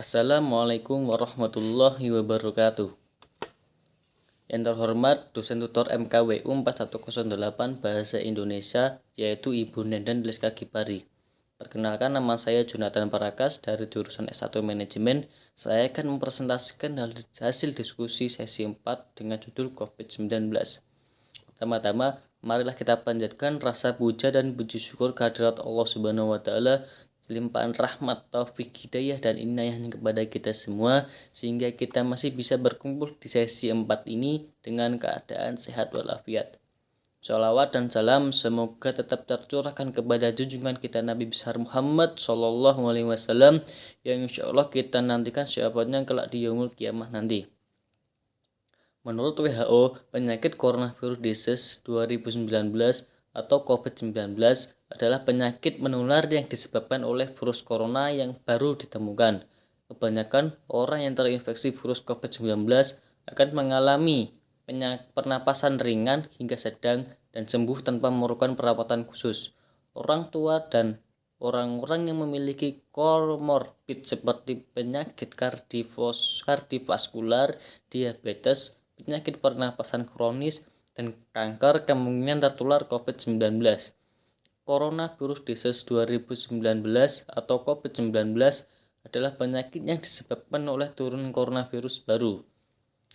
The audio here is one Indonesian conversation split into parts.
Assalamualaikum warahmatullahi wabarakatuh. Yang terhormat dosen tutor MKWU 4108 Bahasa Indonesia, yaitu Ibu Nendan Liska Gipari. Perkenalkan, nama saya Jonathan Parakas dari jurusan S1 Manajemen. Saya akan mempresentasikan hasil diskusi sesi 4 dengan judul COVID-19. Pertama-tama, marilah kita panjatkan rasa puja dan puji syukur kehadirat Allah Subhanahu wa Ta'ala, limpahan rahmat, taufik, hidayah, dan inayahnya kepada kita semua, sehingga kita masih bisa berkumpul di sesi 4 ini dengan keadaan sehat walafiat. Sholawat dan salam semoga tetap tercurahkan kepada junjungan kita Nabi besar Muhammad SAW, yang insya Allah kita nantikan syafaatnya kelak di yaumul kiamah nanti. Menurut WHO, penyakit coronavirus disease 2019 atau COVID-19 adalah penyakit menular yang disebabkan oleh virus corona yang baru ditemukan. Kebanyakan orang yang terinfeksi virus COVID-19 akan mengalami pernapasan ringan hingga sedang dan sembuh tanpa memerlukan perawatan khusus. Orang tua dan orang-orang yang memiliki komorbid seperti penyakit kardiovaskular, diabetes, penyakit pernapasan kronis, dan kanker kemungkinan tertular COVID-19. Coronavirus disease 2019 atau COVID-19 adalah penyakit yang disebabkan oleh turun coronavirus baru.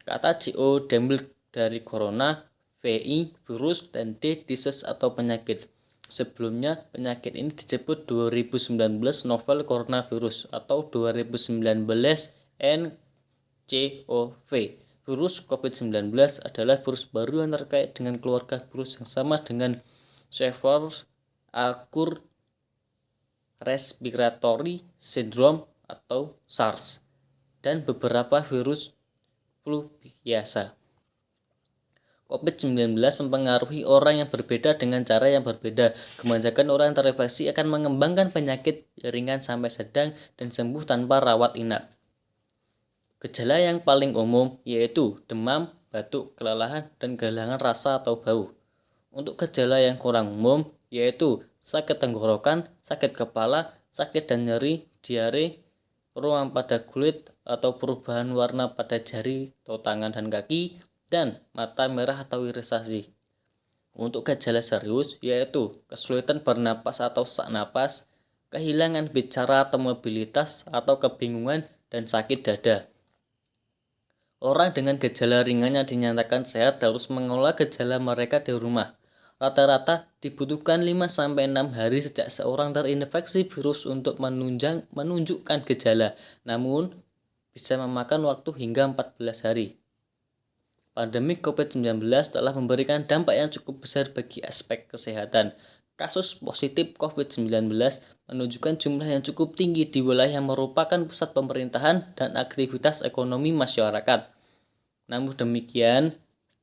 Kata CO diambil dari corona, VI virus, dan D disease atau penyakit. Sebelumnya, penyakit ini disebut 2019 novel coronavirus atau 2019 nCoV. Virus COVID-19 adalah virus baru yang terkait dengan keluarga virus yang sama dengan Severe Acute Respiratory Syndrome atau SARS dan beberapa virus flu biasa. COVID-19 mempengaruhi orang yang berbeda dengan cara yang berbeda. Kebanyakan orang yang terinfeksi akan mengembangkan penyakit ringan sampai sedang dan sembuh tanpa rawat inap. Gejala yang paling umum yaitu demam, batuk, kelelahan, dan kehilangan rasa atau bau. Untuk gejala yang kurang umum yaitu sakit tenggorokan, sakit kepala, sakit dan nyeri, diare, ruam pada kulit atau perubahan warna pada jari atau tangan dan kaki, dan mata merah atau irisasi. Untuk gejala serius yaitu kesulitan bernapas atau sesak napas, kehilangan bicara atau mobilitas atau kebingungan, dan sakit dada. Orang dengan gejala ringan yang dinyatakan sehat harus mengelola gejala mereka di rumah. Rata-rata dibutuhkan 5-6 hari sejak seorang terinfeksi virus untuk menunjukkan gejala, namun bisa memakan waktu hingga 14 hari. Pandemi COVID-19 telah memberikan dampak yang cukup besar bagi aspek kesehatan. Kasus positif COVID-19 menunjukkan jumlah yang cukup tinggi di wilayah yang merupakan pusat pemerintahan dan aktivitas ekonomi masyarakat. Namun demikian,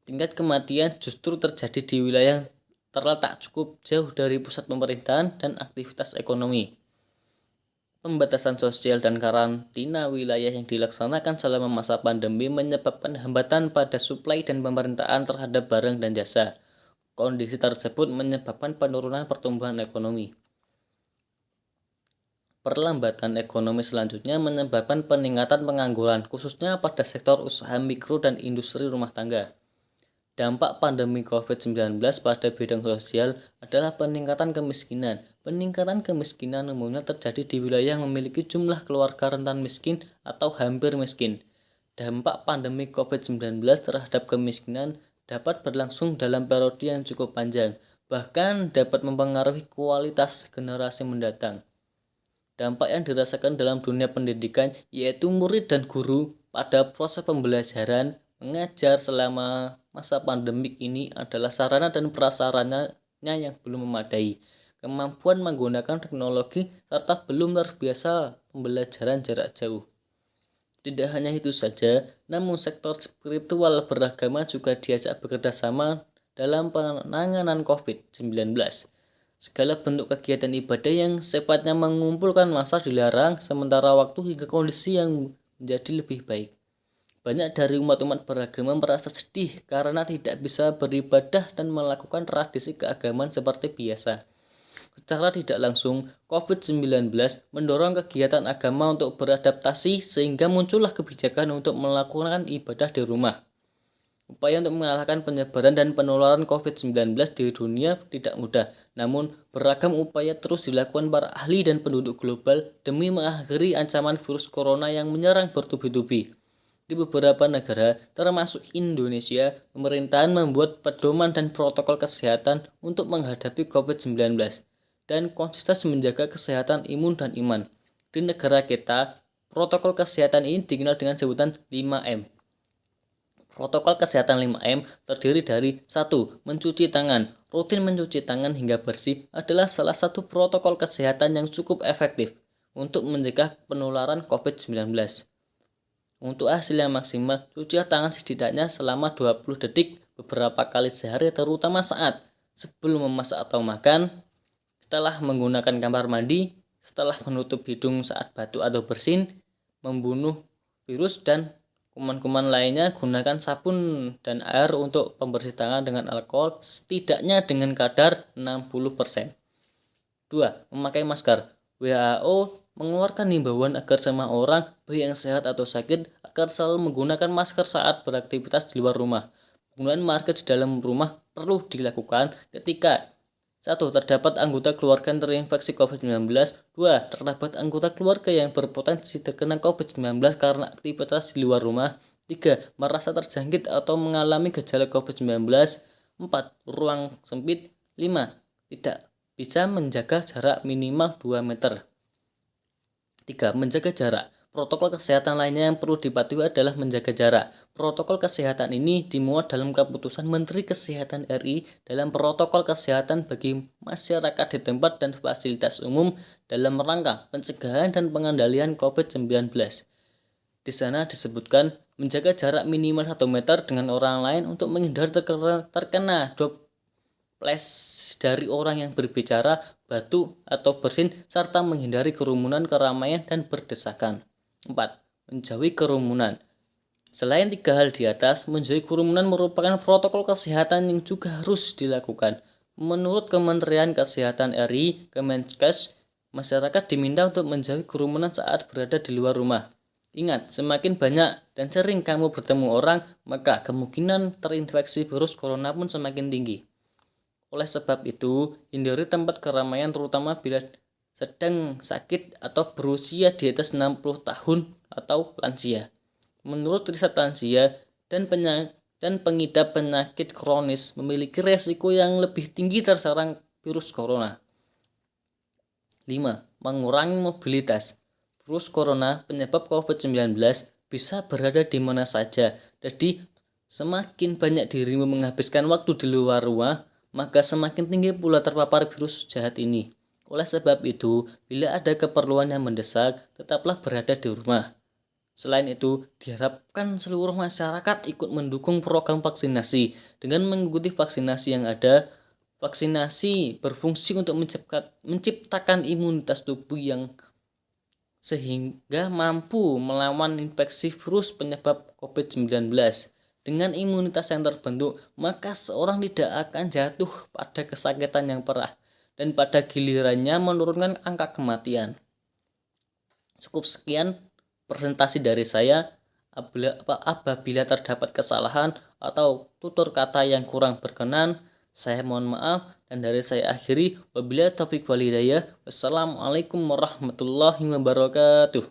tingkat kematian justru terjadi di wilayah yang terletak cukup jauh dari pusat pemerintahan dan aktivitas ekonomi. Pembatasan sosial dan karantina wilayah yang dilaksanakan selama masa pandemi menyebabkan hambatan pada suplai dan pemerintahan terhadap barang dan jasa. Kondisi tersebut menyebabkan penurunan pertumbuhan ekonomi. Perlambatan ekonomi selanjutnya menyebabkan peningkatan pengangguran, khususnya pada sektor usaha mikro dan industri rumah tangga. Dampak pandemi COVID-19 pada bidang sosial adalah peningkatan kemiskinan. Peningkatan kemiskinan umumnya terjadi di wilayah yang memiliki jumlah keluarga rentan miskin atau hampir miskin. Dampak pandemi COVID-19 terhadap kemiskinan dapat berlangsung dalam periode yang cukup panjang, bahkan dapat mempengaruhi kualitas generasi mendatang. Dampak yang dirasakan dalam dunia pendidikan yaitu murid dan guru pada proses pembelajaran mengajar selama masa pandemik ini adalah sarana dan prasarannya yang belum memadai, kemampuan menggunakan teknologi, serta belum terbiasa pembelajaran jarak jauh. Tidak hanya itu saja, namun sektor spiritual beragama juga diajak bekerja sama dalam penanganan COVID-19. Segala bentuk kegiatan ibadah yang sifatnya mengumpulkan massa dilarang sementara waktu hingga kondisi yang menjadi lebih baik. Banyak dari umat-umat beragama merasa sedih karena tidak bisa beribadah dan melakukan tradisi keagamaan seperti biasa. Secara tidak langsung, COVID-19 mendorong kegiatan agama untuk beradaptasi sehingga muncullah kebijakan untuk melakukan ibadah di rumah. Upaya untuk mengalahkan penyebaran dan penularan COVID-19 di dunia tidak mudah, namun beragam upaya terus dilakukan para ahli dan penduduk global demi mengakhiri ancaman virus corona yang menyerang bertubi-tubi. Di beberapa negara, termasuk Indonesia, pemerintahan membuat pedoman dan protokol kesehatan untuk menghadapi COVID-19 dan konsisten menjaga kesehatan imun dan iman. Di negara kita, protokol kesehatan ini dikenal dengan sebutan 5M. Protokol kesehatan 5M terdiri dari 1. Mencuci tangan. Rutin mencuci tangan hingga bersih adalah salah satu protokol kesehatan yang cukup efektif untuk mencegah penularan COVID-19. Untuk hasil yang maksimal, cuci tangan setidaknya selama 20 detik beberapa kali sehari, terutama saat sebelum memasak atau makan, setelah menggunakan kamar mandi, setelah menutup hidung saat batuk atau bersin, membunuh virus dan kuman-kuman lainnya. Gunakan sabun dan air untuk pembersih tangan dengan alkohol setidaknya dengan kadar 60%. 2. Memakai masker. WHO mengeluarkan himbauan agar semua orang, baik yang sehat atau sakit, agar selalu menggunakan masker saat beraktivitas di luar rumah. Penggunaan masker di dalam rumah perlu dilakukan ketika 1. Terdapat anggota keluarga yang terinfeksi COVID-19. 2. Terdapat anggota keluarga yang berpotensi terkena COVID-19 karena aktivitas di luar rumah. 3. Merasa terjangkit atau mengalami gejala COVID-19. 4. Ruang sempit. 5. Tidak bisa menjaga jarak minimal 2 meter. 3. Menjaga jarak. Protokol kesehatan lainnya yang perlu dipatuhi adalah menjaga jarak. Protokol kesehatan ini dimuat dalam keputusan Menteri Kesehatan RI dalam protokol kesehatan bagi masyarakat di tempat dan fasilitas umum dalam rangka pencegahan dan pengendalian COVID-19. Di sana disebutkan menjaga jarak minimal 1 meter dengan orang lain untuk menghindari terkena droplet dari orang yang berbicara, batuk, atau bersin, serta menghindari kerumunan, keramaian, dan berdesakan. 4. Menjauhi kerumunan. Selain 3 hal di atas, menjauhi kerumunan merupakan protokol kesehatan yang juga harus dilakukan. Menurut Kementerian Kesehatan RI, Kemenkes, masyarakat diminta untuk menjauhi kerumunan saat berada di luar rumah. Ingat, semakin banyak dan sering kamu bertemu orang, maka kemungkinan terinfeksi virus corona pun semakin tinggi. Oleh sebab itu, hindari tempat keramaian terutama bila sedang sakit atau berusia di atas 60 tahun atau lansia. Menurut riset, lansia dan pengidap penyakit kronis memiliki resiko yang lebih tinggi terserang virus corona. 5. Mengurangi mobilitas. Virus corona penyebab COVID-19 bisa berada di mana saja. Jadi, semakin banyak dirimu menghabiskan waktu di luar rumah, maka semakin tinggi pula terpapar virus jahat ini. Oleh sebab itu, bila ada keperluan yang mendesak, tetaplah berada di rumah. Selain itu, diharapkan seluruh masyarakat ikut mendukung program vaksinasi. Dengan mengikuti vaksinasi yang ada, vaksinasi berfungsi untuk menciptakan imunitas tubuh yang sehingga mampu melawan infeksi virus penyebab COVID-19. Dengan imunitas yang terbentuk, maka seorang tidak akan jatuh pada kesakitan yang parah dan pada gilirannya menurunkan angka kematian. Cukup sekian presentasi dari saya. Apabila terdapat kesalahan atau tutur kata yang kurang berkenan, saya mohon maaf, dan dari saya akhiri. Wabillahi taufiq wal hidayah. Wassalamualaikum warahmatullahi wabarakatuh.